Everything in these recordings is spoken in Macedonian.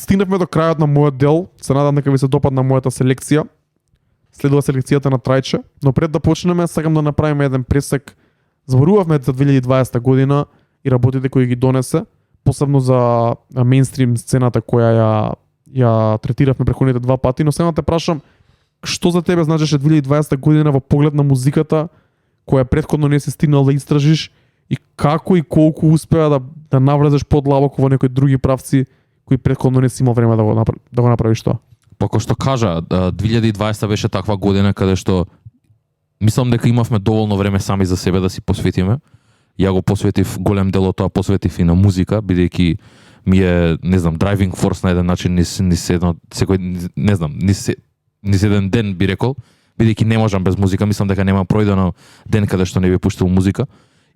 Стигнавме до крајот на мојот дел. Се надам дека ви се допадна мојата селекција. Следува селекцијата на Трајче, но пред да почнеме сакам да направиме еден пресек. Зборувавме за 2020 година и работите кои ги донесе, посебно за мејнстрим сцената која ја третиравме претходните два пати, но сега те прашам што за тебе значеше 2020 година во поглед на музиката која претходно не си стигнал да истражиш и како и колку успеа да навлезеш подлабоко во некои други правци кои претходно не си имал време да го направиш тоа. Како што кажа, 2020 беше таква година каде што мислам дека имавме доволно време сами за себе да си посветиме. Ја го посветив голем дел од тоа, посветив и на музика, бидејќи ми е, не знам, driving force на еден начин ни се едно секој, не знам, ни се еден ден би рекол, бидејќи не можам без музика, мислам дека нема пројдено ден каде што не би пуштил музика.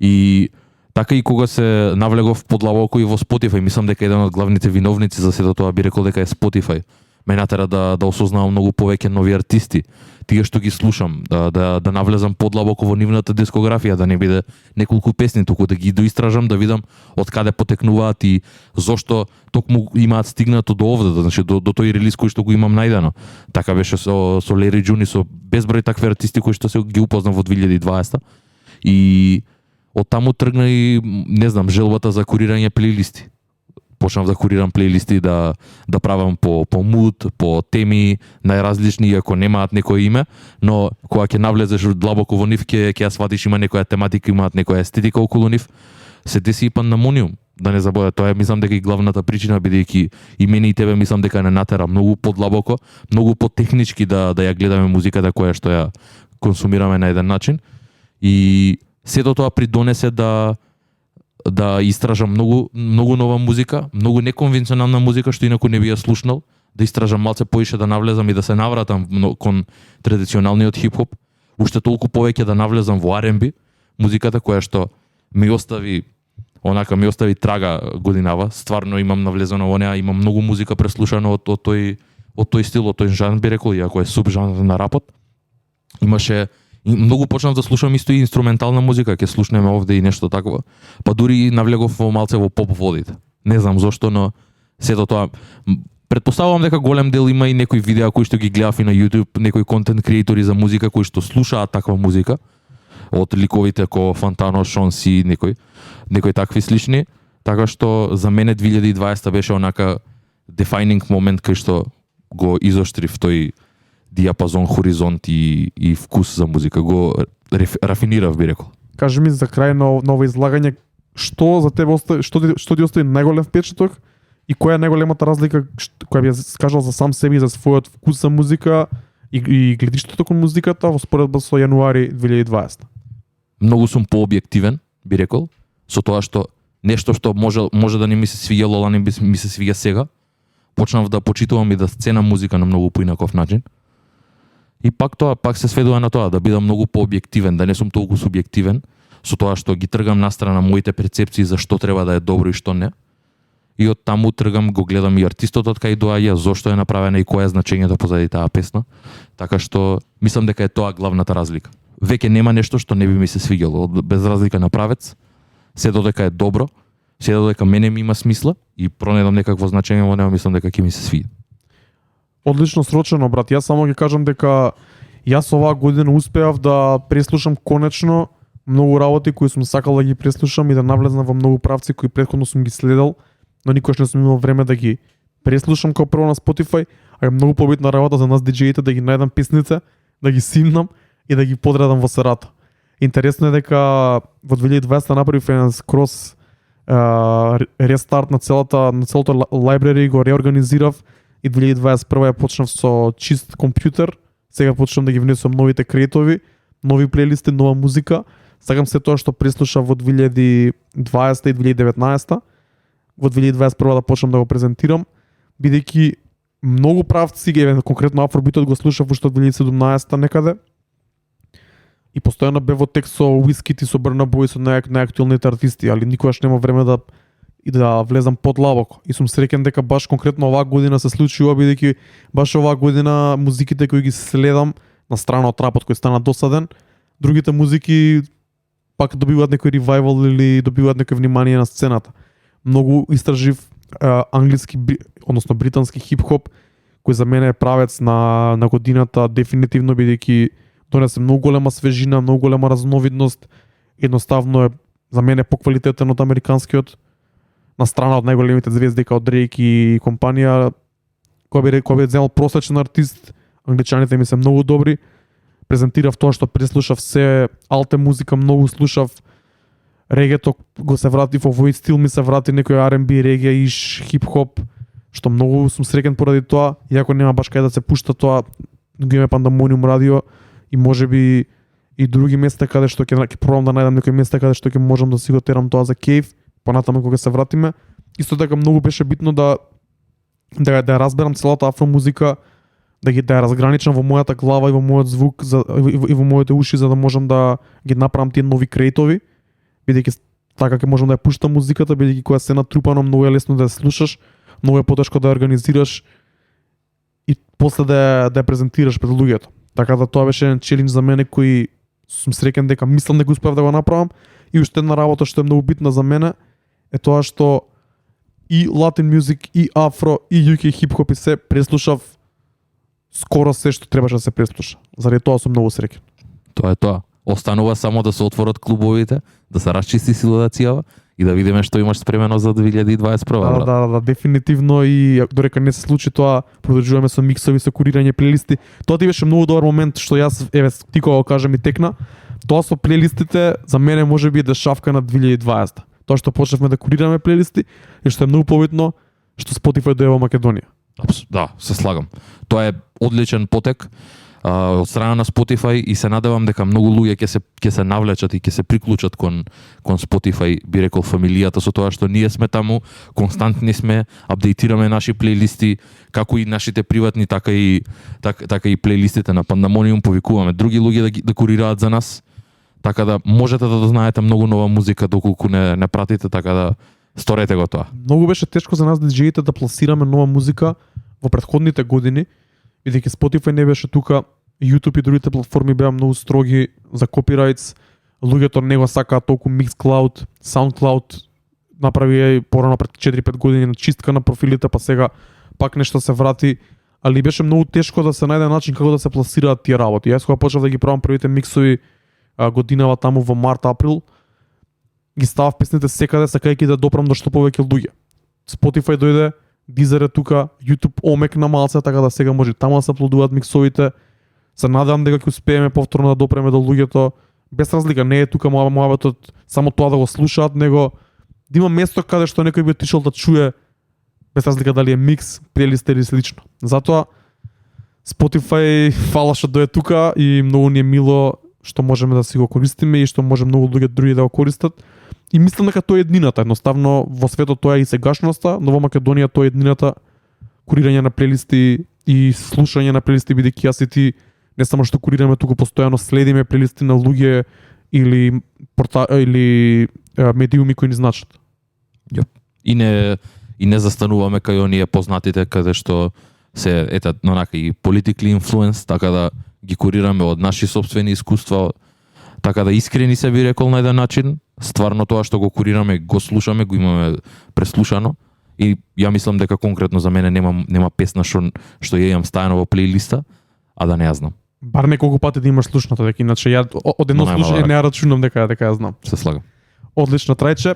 И така и кога се навлегов подлабоко и во Spotify, мислам дека еден од главните виновници за сето тоа би рекол дека е Spotify. Ме натера да осознавам многу повеќе нови артисти, тие што ги слушам, да навлезам подлабоко во нивната дискографија, да не биде неколку песни, туку да ги доистражам, да видам од каде потекнуваат и зошто токму имаат стигнато до овде, значи до тој релиз кој што го имам најдено. Така беше со Larry June и со безброј такви артисти кои што се ги упознав во 2020 и од таму тргна и, не знам, желбата за курирање плейлисти. Почнав да курирам плейлисти, да правам по муд, по теми најразлични, иако немаат некој име, но кога ќе навлезеш длабоко во нив, ќе ја сватиш, има некоја тематика, имаат некоја естетика околу нив. Се деси и Пандамониум, да не забоја, тоа е, мислам дека и главната причина, бидејќи и мене и тебе мислам дека не натера многу подлабоко, многу потехнички да ја гледаме музиката која што ја консумираме на еден начин. И сето тоа придонесе да истражам многу нова музика, многу неконвенционална музика што инаку не би ја слушнал, да истражам малце поише, да навлезам и да се навратам кон традиционалниот хип-хоп, уште толку повеќе да навлезам во R&B, музиката која што ми остави трага годинава, стварно имам навлезено во неа, имам многу музика преслушано од тој стил, од тој жанр би рекол, иако е субжанр на рапот. Имаше и многу почнав да слушам исто и инструментална музика, ќе слушнеме овде и нешто такво. Па дури навлегов малце во поп водите. Не знам зошто, но сето тоа претпоставувам дека голем дел има и некои видеа кои што ги гледав и на YouTube, некои контент креатори за музика кои што слушаат таква музика, од ликовите ко Фантано, Шон Си, некои такви слични, така што за мене 2020 беше онака defining момент кај што го изоштрив тој диапазон, хоризонт и вкус за музика, го рафинирав би рекол. Кажи ми за крај на ново излагање, што за тебе што ти остави најголем впечаток и која е најголемата разлика која би ја скажал за сам себе и за својот вкус за музика и гледиштето кон музиката во споредба со јануари 2020? Многу сум пообјективен, би рекол, со тоа што нешто што може да не ми се свиѓало, ала не ми се свиѓа сега. Почнав да почитувам и да ценам музика на многу поинаков начин. И пак се сведува на тоа, да бидам многу пообјективен, да не сум толку субјективен, со тоа што ги тргам настрана моите перцепции за што треба да е добро и што не. И од таму тргам, го гледам и артистот од кај доаѓа, зошто е направена и која е значењето позади таа песна. Така што мислам дека е тоа главната разлика. Веќе нема нешто што не би ми се свиѓало, без разлика на правец, се додека е добро, се додека мене ми има смисла и пронедам некакво значење во него, мислам дека ќе ми се свиѓа. Одлично срочено, брат. Јас само ги кажам дека јас оваа година успеав да преслушам конечно многу работи кои сум сакал да ги преслушам и да навлезнам во многу правци кои претходно сум ги следел, но никош не сум имал време да ги преслушам како прво на Spotify, а е многу побитна работа за нас диџеите да ги најдам песнице, да ги симнам и да ги подредам во серата. Интересно е дека во 2020 направив еден скрос рестарт на целото library, го реорганизирав и 2021 ја почнав со чист компјутер. Сега почнам да ги внесувам новите креатови, нови плейлисти, нова музика. Сакам се тоа што преслушав во 2020 и 2019. Во 2021 да почнам да го презентирам, бидејќи многу правци, конкретно афробитот го слушав уште од 2017 некаде. И постојано бев во текст со Wizkid и со Burna Boy, со најактуелните артисти, али никогаш нема време да влезам подлабоко. И сум среќен дека баш конкретно оваа година се случува, бидејќи баш оваа година музиките кои ги следам на страна од рапот кој стана досаден, другите музики пак добиваат некој ревайвал или добиваат некој внимание на сцената. Многу истражив англиски, односно британски хип-хоп, кој за мене е правец на годината, дефинитивно бидејќи донесе многу голема свежина, многу голема разновидност, едноставно е за мене поквалитетен од американскиот, на страна од најголемите звезди како Дрейк и компанија. Кој би земал просечен артист, англичаните ми се многу добри, презентирав тоа што преслушав се алте музика, многу слушав регето, го се вратив овој стил, ми се врати некој R&B, реге, иш, хип-хоп, што многу сум среќен поради тоа, иако нема баш кај да се пушта тоа, го има Пандамониум радио и можеби и други места каде што ќе пробам да најдам некои места каде што ќе можам да си го терам тоа за кејф, понатаму кога се вратиме. Исто така многу беше битно да ја разберам целата афромузика, да ја разграничам во мојата глава и во мојот звук и во моите уши за да можам да ги направам тие нови креатови, бидејќи така ќе можам да ја пуштам музиката, бидејќи кога се натрупано многу е лесно да ја слушаш, многу е потешко да ја организираш и после да ја презентираш пред луѓето. Така да тоа беше еден челендж за мене кој сум среќен дека мислам дека успеав да го направам. И уште една работа што е многу битна за мене е тоа што и Latin music, и афро, и UK хип-хоп и се преслушав скоро се што требаше да се преслуша. Заради тоа сум многу среќен. Тоа е тоа. Останува само да се отворат клубовите, да се расчисти силудацијава и да видиме што имаш спремено за 2021. Да, дефинитивно, и дорека не се случи тоа, продолжуваме со миксови, со курирање плейлисти. Тоа ти беше многу добар момент што јас, еве, ти кога го кажа ми текна. Тоа со плейлистите за мене можеби е дешавка на 2020. Тоа што почнавме да курираме плейлисти и што е многу побитно што Spotify дојде во Македонија. Да, се слагам. Тоа е одличен потек од страна на Spotify и се надевам дека многу луѓе ќе се навлечат и ќе се приклучат кон Spotify, би рекол фамилијата, со тоа што ние сме таму, константни сме, апдейтираме наши плейлисти, како и нашите приватни, така и плейлистите на Пандамониум, повикуваме други луѓе да курираат за нас. Така да можете да дознаете многу нова музика доколку не пратите, така да сторете го тоа. Многу беше тешко за нас диџеите да пласираме нова музика во претходните години, бидејќи Spotify не беше тука, YouTube и другите платформи беа многу строги за копирајтс, луѓето не го сакаат толку Mixcloud, Soundcloud направи порано пред 4-5 години на чистка на профилите, па сега пак нешто се врати, али беше многу тешко да се најде начин како да се пласираат тие работи. Јас кога почнав да ги правам првите миксови годинава таму во март-април, ги ставав песните секаде сакајќи да допрам до што повеќе луѓе. Spotify дојде, Deezer е тука, YouTube омекна малце, така да сега може таму да се аплодуваат миксовите. Се надевам дека ќе успееме повторно да допреме до луѓето. Без разлика, не е тука мојавотот само тоа да го слушаат, него да има место каде што некој би отишол да чуе, без разлика дали е микс, плейлист или слично. Затоа Spotify фала што дое тука и многу ни е мило што можеме да си го користиме и што може многу луѓе други да го користат. И мислам дека тоа е еднината, едноставно во светот тоа е и сегашноста, но во Македонија тоа е еднината, курирање на плейлисти и слушање на плейлисти, бидејќи јас и ти не само што курираме, туку постојано следиме плейлисти на луѓе или медиуми кои ни значат. И не застануваме кај оние познатите каде што се онака и politically influenced, така да ги курираме од наши сопствени искуства, така да искрени се би рекол на еден начин. Стварно тоа што го курираме, го слушаме, го имаме преслушано и ја мислам дека конкретно за мене нема песна што ја имам стајано во плейлиста, а да не ја знам. Бар неколку пати да имаш слушнато, дека иначе ја од едно слушање не ја рачунам дека ја знам. Се слагам. Одлично, Трајче.